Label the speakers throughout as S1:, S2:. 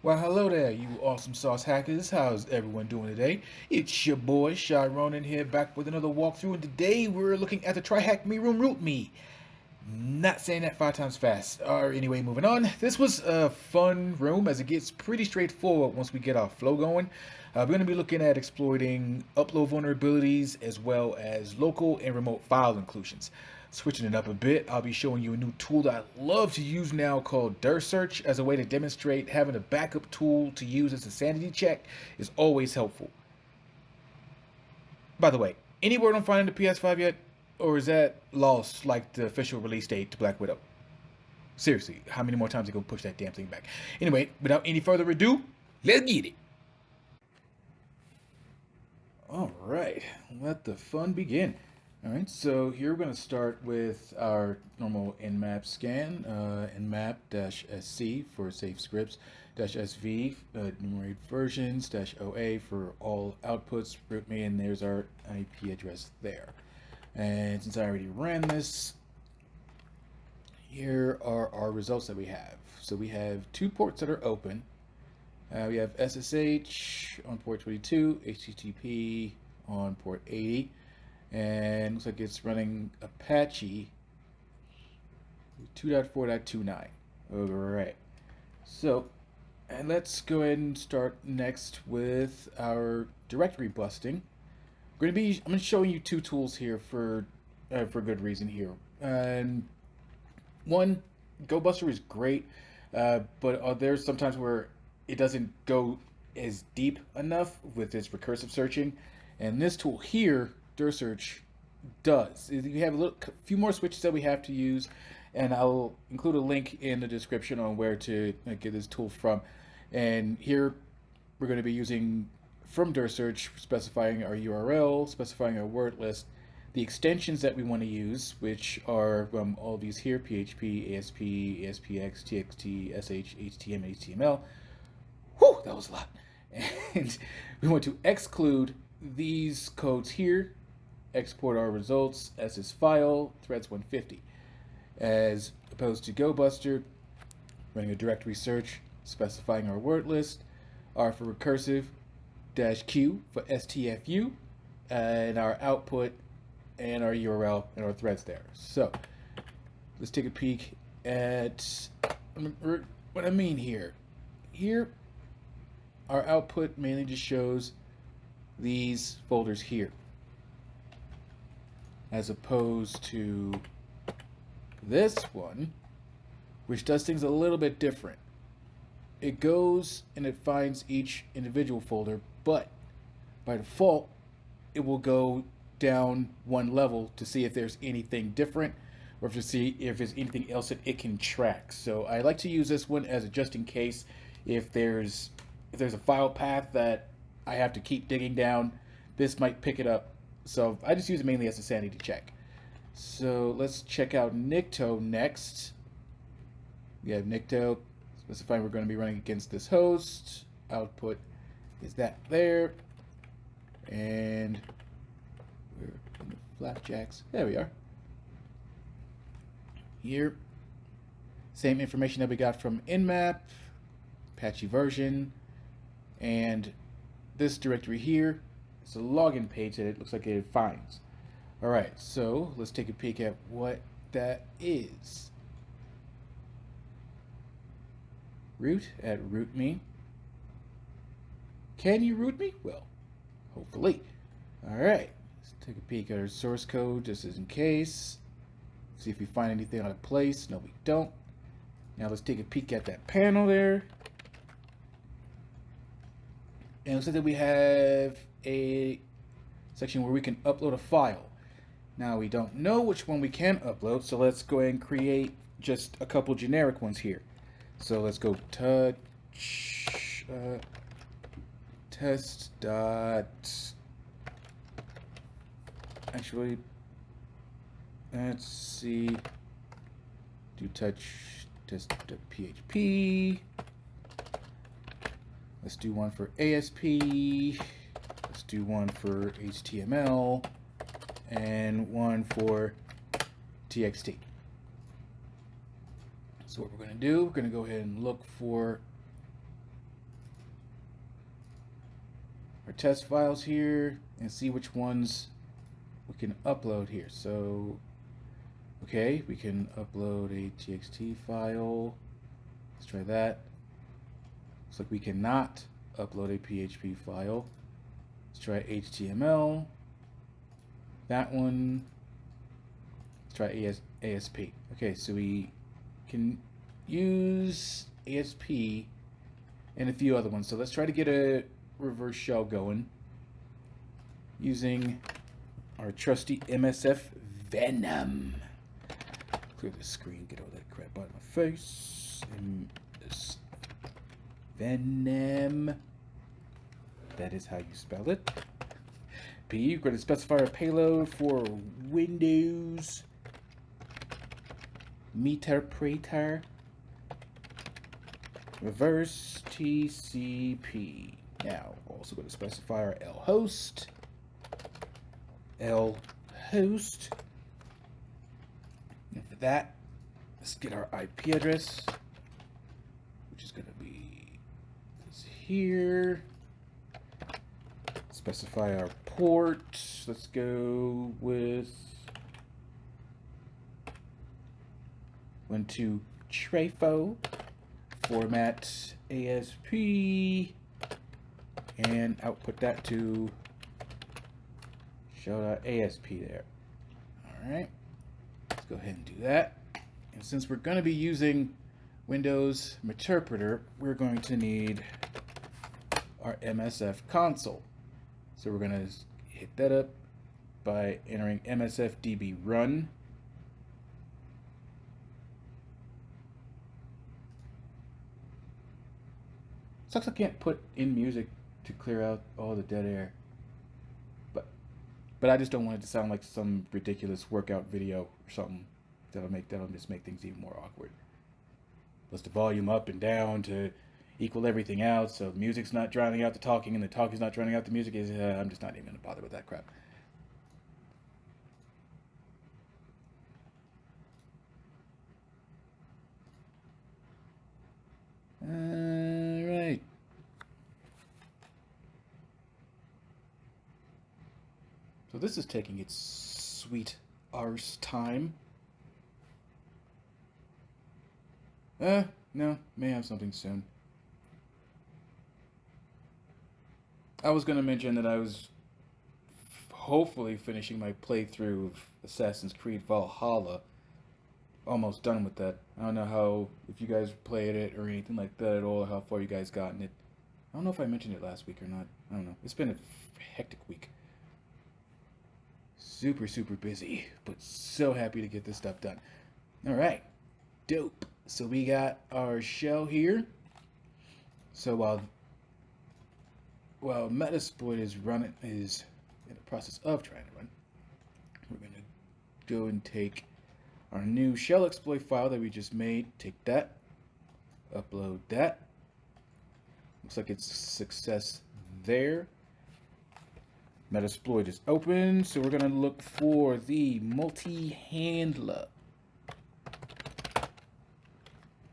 S1: Well, hello there, you awesome sauce hackers. How's everyone doing today? It's your boy, Shy Ronin here, back with another walkthrough, and today we're looking at the TryHackMe room RootMe. Not saying that 5 times fast. Anyway, moving on. This was a fun room as it gets pretty straightforward once we get our flow going. We're going to be looking at exploiting upload vulnerabilities as well as local and remote file inclusions. Switching it up a bit, I'll be showing you a new tool that I love to use now called dir search as a way to demonstrate having a backup tool to use as a sanity check is always helpful. By the way, any word on finding the PS5 yet? Or is that lost like the official release date to Black Widow? Seriously, how many more times are they gonna push that damn thing back? Anyway, without any further ado, let's get it. Alright, let the fun begin. Alright, so here we're going to start with our normal nmap scan, nmap-sc for safe scripts, -sv, enumerate versions, -oa for all outputs, rootme, and there's our IP address there. And since I already ran this, here are our results that we have. So we have 2 ports that are open. We have SSH on port 22, HTTP on port 80, and looks like it's running Apache 2.4.29. Alright, so, and let's go ahead and start next with our directory busting. I'm going to show you 2 tools here for good reason here. And one, GoBuster is great, but there's sometimes where it doesn't go as deep enough with its recursive searching, and this tool here, dir search, does. You have a few more switches that we have to use, and I'll include a link in the description on where to get this tool from. And here we're going to be using from dir search, specifying our URL, specifying our word list, the extensions that we want to use, which are all these here: PHP, ASP, ASPX, TXT, SH, HTML, HTML. Whew, that was a lot. And we want to exclude these codes here, export our results as this file, threads 150. As opposed to GoBuster, running a directory search, specifying our word list, R for recursive, -Q for STFU, and our output and our URL and our threads there. So let's take a peek at what I mean here. Here, our output mainly just shows these folders here, as opposed to this one, which does things a little bit different. It goes and it finds each individual folder, but by default, it will go down one level to see if there's anything different, or to see if there's anything else that it can track. So I like to use this one as a just in case if there's a file path that I have to keep digging down, this might pick it up. So I just use it mainly as a sanity check. So let's check out Nikto next. We have Nikto, specifying we're going to be running against this host. Output is that there. And we're in the flapjacks. There we are. Here, same information that we got from nmap, Apache version, and this directory here. It's a login page that it looks like it finds. Alright, so let's take a peek at what that is. Root at RootMe. Can you root me? Well, hopefully. Alright, let's take a peek at our source code just as in case. See if we find anything out of place. No, we don't. Now let's take a peek at that panel there. And it looks like that we have a section where we can upload a file. Now we don't know which one we can upload, so let's go ahead and create just a couple generic ones here. So let's go touch test dot. Actually, let's see. Do touch test.php. Let's do one for ASP. Let's do one for HTML. And one for TXT. So what we're going to do, we're going to go ahead and look for test files here and see which ones we can upload here. So, okay, we can upload a txt file. Let's try that. Looks like we cannot upload a PHP file. Let's try HTML. That one. Let's try ASP. Okay, so we can use ASP and a few other ones. So let's try to get a reverse shell going using our trusty MSF Venom. Clear the screen, get all that crap out of my face. And this Venom. That is how you spell it. P, you're going to specify a payload for Windows Meterpreter reverse TCP. Now, also going to specify our lhost. lhost. And for that, let's get our IP address, which is going to be this here. Specify our port. Let's go with 12 trafo. Format ASP and output that to show.asp there. Alright, let's go ahead and do that. And since we're going to be using Windows Meterpreter, we're going to need our MSF console. So we're going to hit that up by entering msfdb run. Sucks I can't put in music to clear out all the dead air. But I just don't want it to sound like some ridiculous workout video or something that'll just make things even more awkward. Plus the volume up and down to equal everything out, so the music's not drowning out the talking and the talking's not drowning out the music. I'm just not even gonna bother with that crap. Alright. So this is taking its sweet arse time. No, may have something soon. I was going to mention that I was hopefully finishing my playthrough of Assassin's Creed Valhalla. Almost done with that. I don't know how, if you guys played it or anything like that at all, or how far you guys gotten it. I don't know if I mentioned it last week or not. I don't know. It's been a hectic week. Super, super busy, but so happy to get this stuff done. Alright, dope. So we got our shell here. So while Metasploit is in the process of trying to run, we're going to go and take our new shell exploit file that we just made, take that, upload that. Looks like it's a success there. Metasploit is open, so we're going to look for the multi-handler.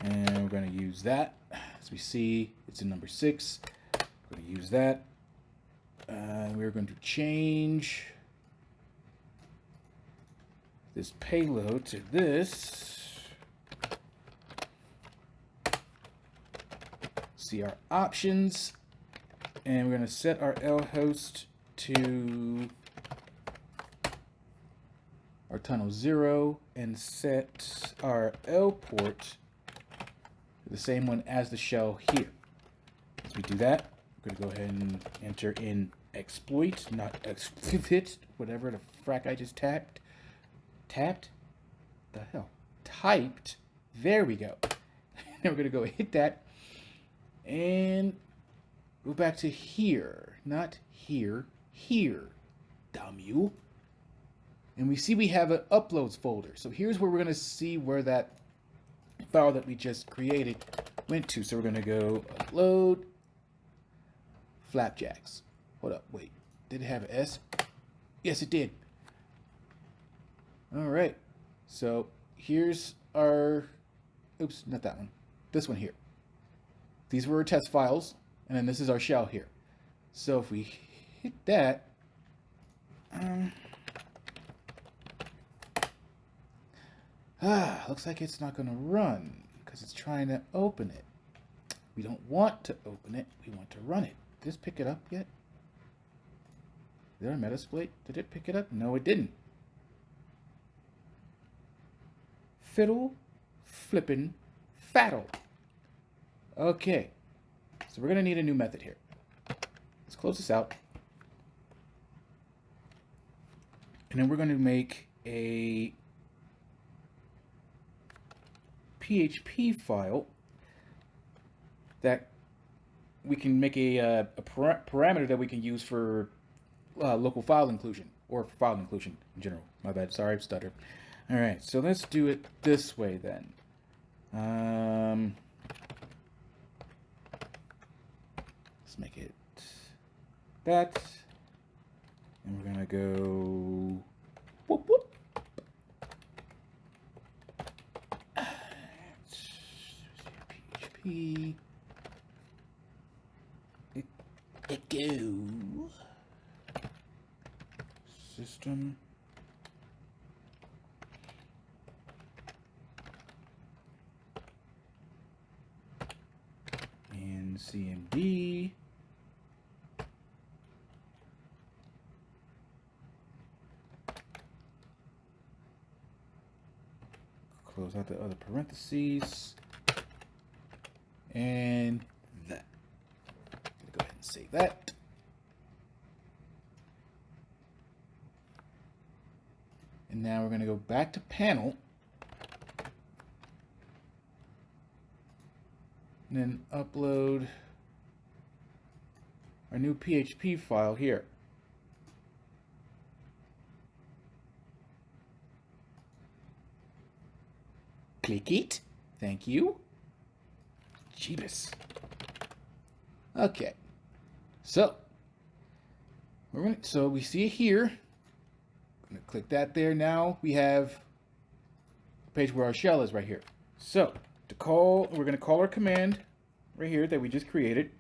S1: And we're going to use that. As we see, it's in number 6. We're going to use that. We're going to change this payload to this. See our options. And we're going to set our lhost to our tunnel 0 and set our L port to the same one as the shell here. As we do that, we're going to go ahead and enter in exploit, not exploit, whatever the frack I just tapped. The hell? Typed. There we go. Now we're going to go hit that and go back to here. Not here. Here. Damn you. And we see we have an uploads folder. So here's where we're going to see where that file that we just created went to. So we're going to go upload flapjacks. Hold up. Wait. Did it have an S? Yes, it did. All right. So here's our, oops, not that one. This one here. These were our test files. And then this is our shell here. So if we hit that, looks like it's not going to run because it's trying to open it. We don't want to open it. We want to run it. Did this pick it up yet? Is there a Metasploit? Did it pick it up? No, it didn't. Fiddle, flippin', faddle. Okay. So we're going to need a new method here. Let's close this out. And then we're going to make a PHP file that we can make a parameter that we can use for local file inclusion, or for file inclusion in general. My bad. Sorry, I've stuttered. All right, so let's do it this way then. Let's make it that, and we're gonna go whoop whoop. PHP echo system and CMD close out the other parentheses. And that. I'm gonna go ahead and save that. And now we're going to go back to panel. And then upload our new PHP file here. Click it. Thank you. Jeebus. Okay. So we see it here. I'm gonna click that there. Now we have a page where our shell is right here. So we're gonna call our command right here that we just created,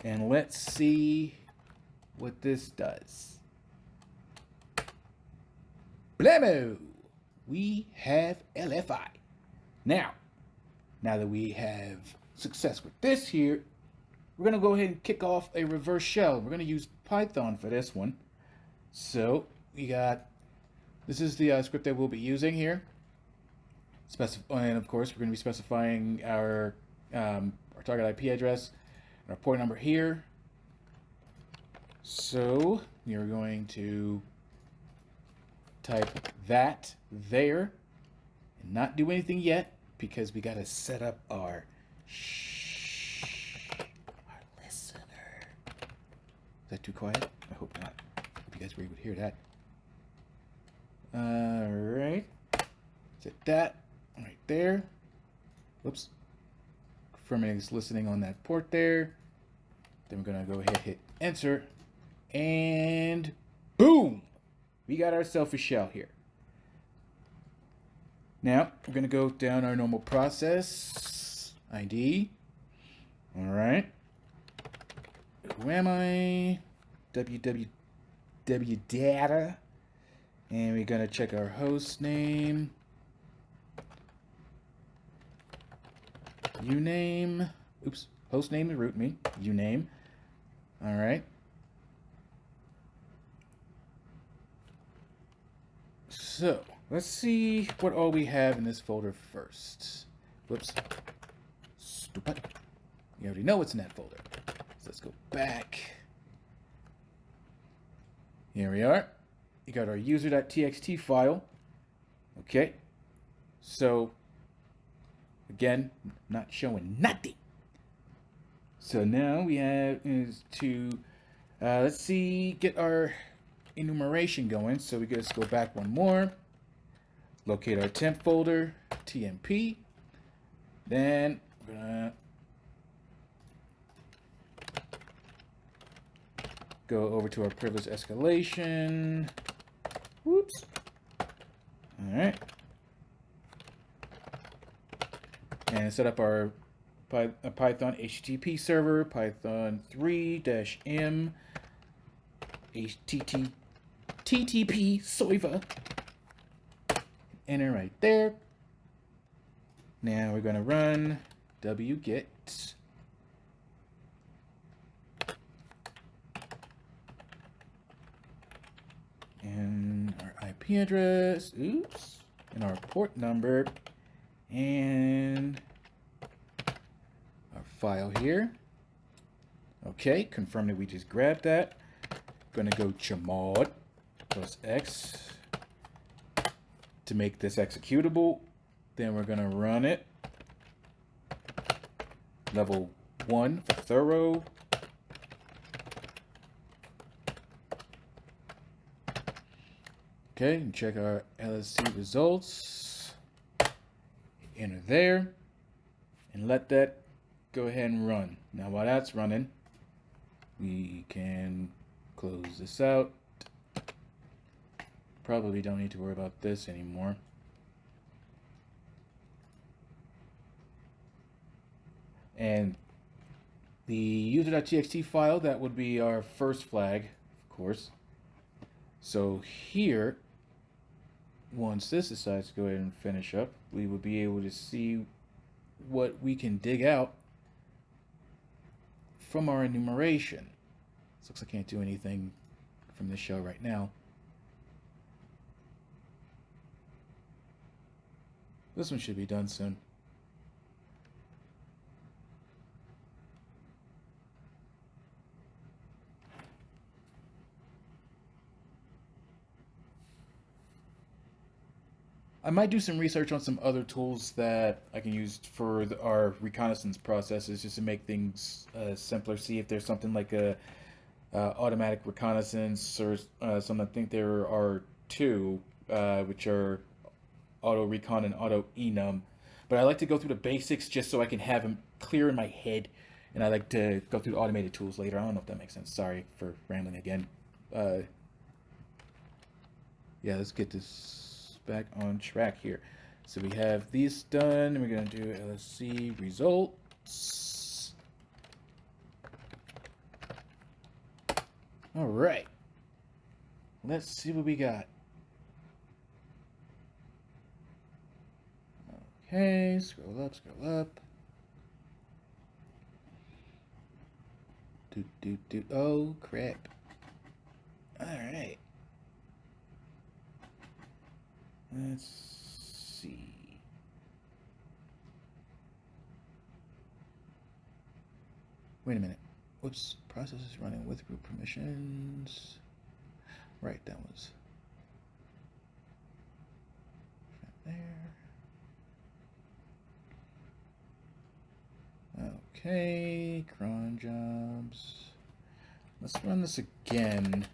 S1: and let's see what this does. Blammo! We have LFI. Now that we have success with this here, we're gonna go ahead and kick off a reverse shell. We're gonna use Python for this one. So this is the script that we'll be using here. And of course, we're going to be specifying our target IP address and our port number here. So we are going to type that there and not do anything yet because we got to set up our listener. Is that too quiet? I hope not. I hope you guys were able to hear that. Alright. Set that right there. Whoops. Confirming it's listening on that port there. Then we're going to go ahead and hit enter. And boom! We got ourselves a shell here. Now, we're going to go down our normal process ID. Alright. Who am I? www data. And we're going to check our host name. Uname. Oops. Host name is RootMe. Uname. All right. So let's see what all we have in this folder first. Whoops. Stupid. You already know what's in that folder. So let's go back. Here we are. You got our user.txt file. Okay. So, again, not showing nothing. So now we have let's see, get our enumeration going. So we just go back one more. Locate our temp folder, tmp. Then we're gonna go over to our privilege escalation. Whoops. All right. And set up our Python HTTP server, Python 3-m HTTP server. Enter right there. Now we're going to run wget and our IP address, oops, and our port number, and our file here. Okay, confirm that we just grabbed that. Gonna go chmod plus x to make this executable. Then we're gonna run it. Level 1 for thorough. Okay, and check our LSC results. Enter there. And let that go ahead and run. Now while that's running, we can close this out. Probably don't need to worry about this anymore. And the user.txt file, that would be our first flag, of course. So here, once this decides to go ahead and finish up, we will be able to see what we can dig out from our enumeration. This looks like I can't do anything from this shell right now. This one should be done soon. I might do some research on some other tools that I can use for our reconnaissance processes, just to make things simpler. See if there's something like a automatic reconnaissance or something. I think there are two, which are auto recon and auto enum. But I like to go through the basics just so I can have them clear in my head, and I like to go through the automated tools later. I don't know if that makes sense. Sorry for rambling again. Yeah, let's get this back on track here. So we have these done, and we're going to do LSC results. All right. Let's see what we got. Okay, scroll up, scroll up. Oh, crap. All right. Let's see. Wait a minute. Whoops. Process is running with root permissions. Right, that was right there. Okay, cron jobs. Let's run this again.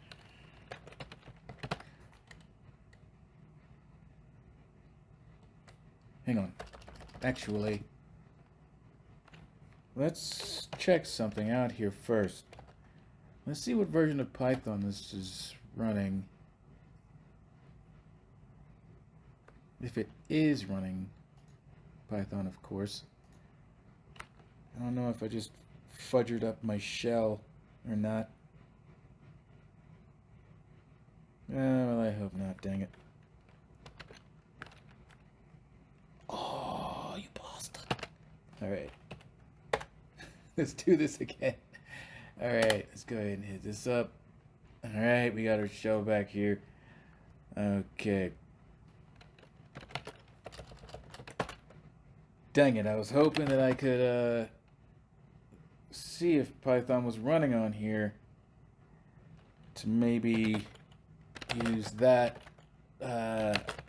S1: Hang on. Actually, let's check something out here first. Let's see what version of Python this is running. If it is running Python, of course. I don't know if I just fudgered up my shell or not. Well, I hope not, dang it. Oh, you bastard. Alright. Let's do this again. Alright, let's go ahead and hit this up. Alright, we got our shell back here. Okay. Dang it, I was hoping that I could see if Python was running on here to maybe use that,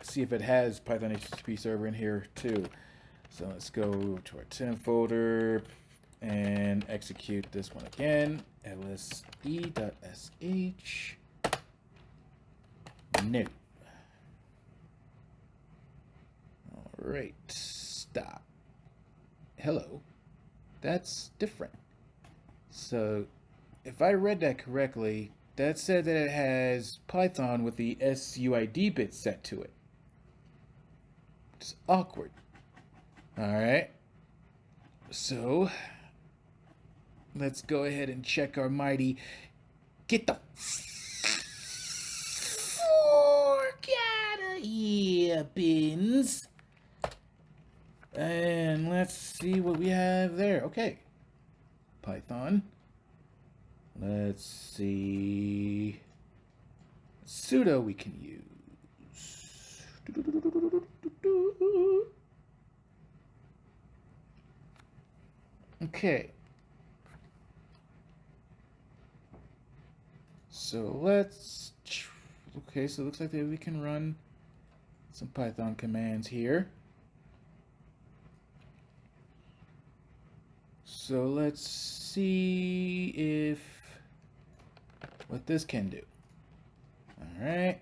S1: see if it has Python HTTP server in here too. So let's go to our temp folder and execute this one again. lse.sh. No. All right, stop. Hello. That's different. So if I read that correctly, that said that it has Python with the SUID bit set to it. It's awkward. Alright. So let's go ahead and check our mighty get the Yeah, bins. And let's see what we have there. Okay. Python. Let's see. Sudo we can use. Okay. So let's. Okay, so it looks like that we can run some Python commands here. So let's see if what this can do. All right.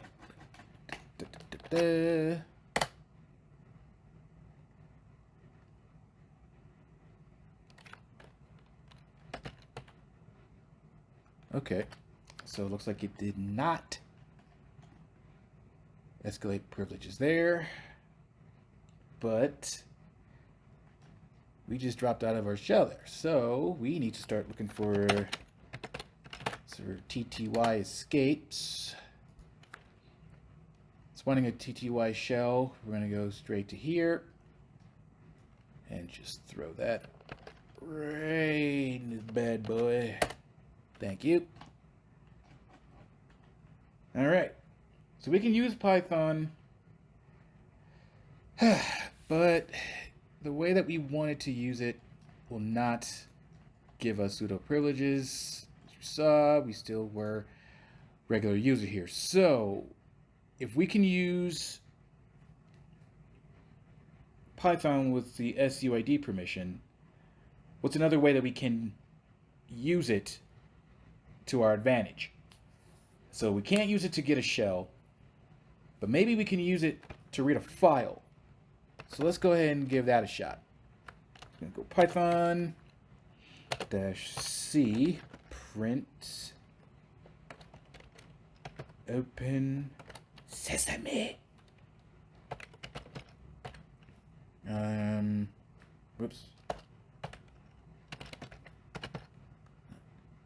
S1: Okay, so it looks like it did not escalate privileges there, but we just dropped out of our shell there. So we need to start looking for TTY escapes. Spawning a TTY shell, we're going to go straight to here and just throw that right in the bad boy. Thank you. All right. So we can use Python, but the way that we wanted to use it will not give us pseudo privileges. As you saw, we still were regular user here. So if we can use Python with the SUID permission, what's another way that we can use it to our advantage? So we can't use it to get a shell, but maybe we can use it to read a file. So let's go ahead and give that a shot. I'm going to go Python -c print open sesame. Whoops.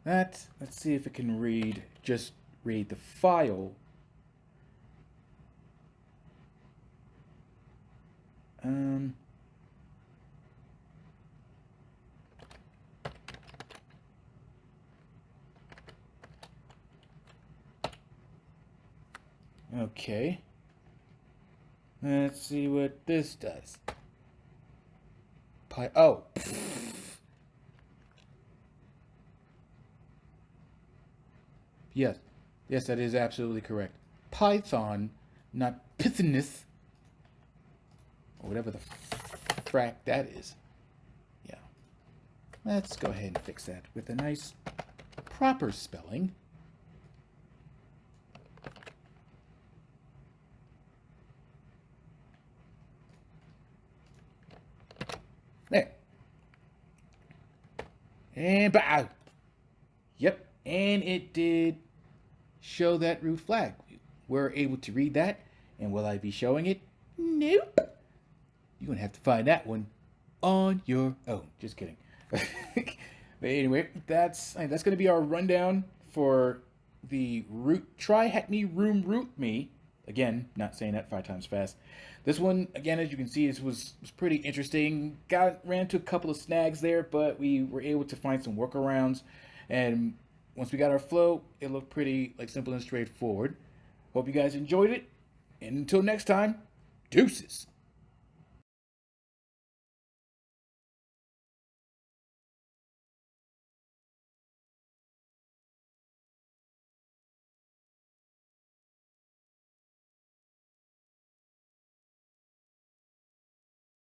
S1: Let's see if it can read, just read the file. Okay. Let's see what this does. Oh. Yes. Yes, that is absolutely correct. Python, not Pythonist. Or whatever the frack that is. Yeah. Let's go ahead and fix that with a nice proper spelling. There. And bow. Yep. And it did show that root flag. We're able to read that. And will I be showing it? Nope. You're going to have to find that one on your own. Just kidding. But anyway, that's going to be our rundown for the TryHackMe RootMe. Again, not saying that 5 times fast. This one, again, as you can see, was pretty interesting. Ran into a couple of snags there, but we were able to find some workarounds. And once we got our flow, it looked pretty simple and straightforward. Hope you guys enjoyed it. And until next time, deuces.